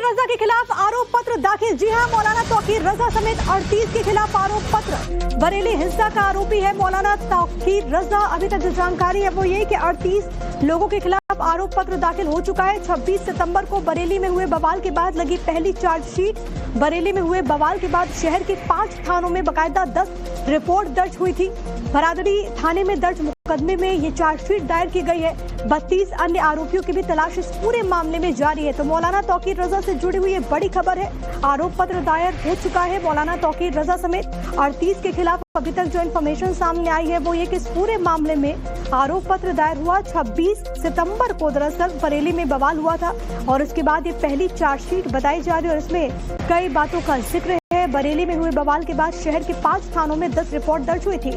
रजा के खिलाफ आरोप पत्र दाखिल। जी हां, मौलाना तौकीर रजा समेत 38 के खिलाफ आरोप पत्र। बरेली हिंसा का आरोपी है मौलाना तौकीर रजा। अभी तक जो जानकारी है वो ये कि 38 लोगों के खिलाफ आरोप पत्र दाखिल हो चुका है। 26 सितंबर को बरेली में हुए बवाल के बाद लगी पहली चार्जशीट। बरेली में हुए बवाल के बाद शहर के 5 थानों में बाकायदा 10 रिपोर्ट दर्ज हुई थी। बरादरी थाने में दर्ज मुकदमे में ये चार्जशीट दायर की गई है। 32 अन्य आरोपियों की भी तलाश इस पूरे मामले में जारी है। तो मौलाना तौकीर रजा से जुड़ी हुई ये बड़ी खबर है। आरोप पत्र दायर हो चुका है मौलाना तौकीर रजा समेत 38 के खिलाफ। अभी तक जो इन्फॉर्मेशन सामने आई है वो ये कि इस पूरे मामले में आरोप पत्र दायर हुआ 26 सितंबर को। दरअसल बरेली में बवाल हुआ था और उसके बाद ये पहली चार्जशीट बताई जा रही है और इसमें कई बातों का जिक्र है। बरेली में हुए बवाल के बाद शहर के 5 थानों में 10 रिपोर्ट दर्ज हुई थी।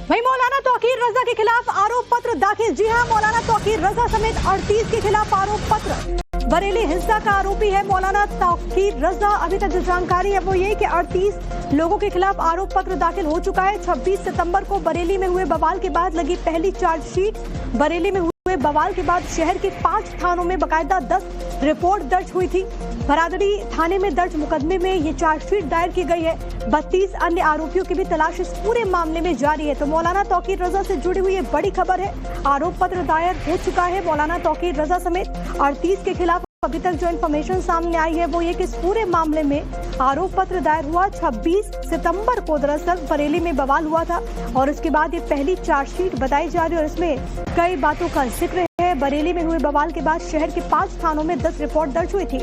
वहीं मौलाना तौकीर रजा के खिलाफ आरोप पत्र दाखिल। जी हां, मौलाना तौकीर रजा समेत 38 के खिलाफ आरोप पत्र। बरेली हिंसा का आरोपी है मौलाना तौकीर रजा। अभी तक जो जानकारी है वो ये कि 38 लोगों के खिलाफ आरोप पत्र दाखिल हो चुका है। 26 सितंबर को बरेली में हुए बवाल के बाद लगी पहली चार्जशीट। बरेली में हुए बवाल के बाद शहर के 5 थानों में बाकायदा 10 रिपोर्ट दर्ज हुई थी। बरादरी थाने में दर्ज मुकदमे में ये चार्जशीट दायर की गई है। 32 अन्य आरोपियों की भी तलाश इस पूरे मामले में जारी है। तो मौलाना तौकीर रजा से जुड़ी हुई ये बड़ी खबर है। आरोप पत्र दायर हो चुका है मौलाना तौकीर रजा समेत 38 के खिलाफ। अभी तक जो इन्फॉर्मेशन सामने आई है वो ये कि इस पूरे मामले में आरोप पत्र दायर हुआ 26 सितंबर को। दरअसल बरेली में बवाल हुआ था और उसके बाद ये पहली चार्जशीट बताई जा रही है और इसमें कई बातों का जिक्र है। बरेली में हुए बवाल के बाद शहर के 5 थानों में 10 रिपोर्ट दर्ज हुई थी।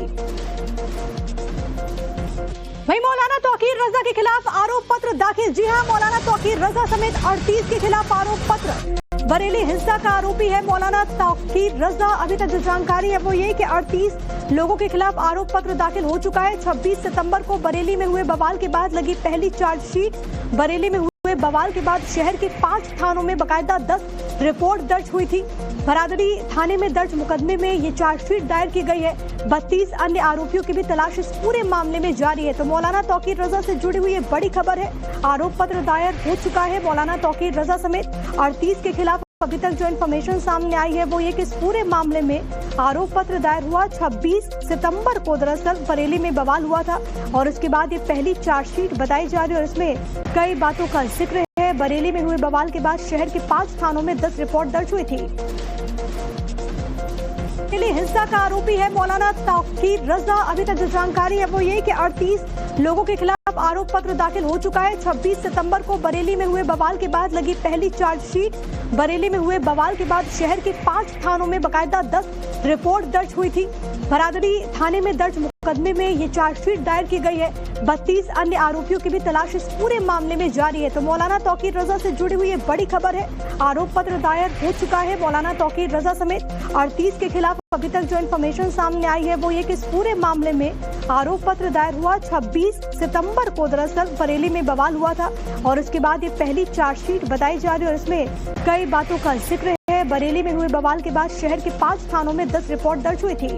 वहीं मौलाना तौकीर रजा के खिलाफ आरोप पत्र दाखिल। जी हां, मौलाना तौकीर रजा समेत 38 के खिलाफ आरोप पत्र। बरेली हिंसा का आरोपी है मौलाना तौकीर रजा। अभी तक जो जानकारी है वो ये कि 38 लोगों के खिलाफ आरोप पत्र दाखिल हो चुका है। 26 सितंबर को बरेली में हुए बवाल के बाद लगी पहली चार्जशीट। बरेली में हुए बवाल के बाद शहर के 5 थानों में बाकायदा 10 रिपोर्ट दर्ज हुई थी। बरादरी थाने में दर्ज मुकदमे में ये चार्जशीट दायर की गई है। 32 अन्य आरोपियों की भी तलाश इस पूरे मामले में जारी है। तो मौलाना तौकीर रजा से जुड़ी हुई ये बड़ी खबर है। आरोप पत्र दायर हो चुका है मौलाना तौकीर रजा समेत 38 के खिलाफ। अभी तक जो इन्फॉर्मेशन सामने आई है वो ये कि इस पूरे मामले में आरोप पत्र दायर हुआ 26 सितंबर को। दरअसल बरेली में बवाल हुआ था और उसके बाद ये पहली चार्जशीट बताई जा रही है और इसमें कई बातों का जिक्र है। बरेली में हुए बवाल के बाद शहर के 5 थानों में 10 रिपोर्ट दर्ज हुई थी। बरेली हिंसा का आरोपी है मौलाना तौकीर रजा। अभी तक जो जानकारी है वो ये कि 38 लोगों के खिलाफ आरोप पत्र दाखिल हो चुका है। 26 सितंबर को बरेली में हुए बवाल के बाद लगी पहली चार्जशीट। बरेली में हुए बवाल के बाद शहर के 5 थानों में बाकायदा 10 रिपोर्ट दर्ज हुई थी। बरादरी थाने में दर्ज मुकदमे में ये चार्जशीट दायर की गई है। 32 अन्य आरोपियों की भी तलाश इस पूरे मामले में जारी है। तो मौलाना तौकीर रजा से जुड़ी हुई ये बड़ी खबर है। आरोप पत्र दायर हो चुका है मौलाना तौकीर रजा समेत 38 के खिलाफ। अभी तक जो इन्फॉर्मेशन सामने आई है वो ये कि इस पूरे मामले में आरोप पत्र दायर हुआ 26 सितंबर को। दरअसल बरेली में बवाल हुआ था और उसके बाद ये पहली चार्जशीट बताई जा रही है और इसमें कई बातों का जिक्र है। बरेली में हुए बवाल के बाद शहर के 5 थानों में 10 रिपोर्ट दर्ज हुई थी।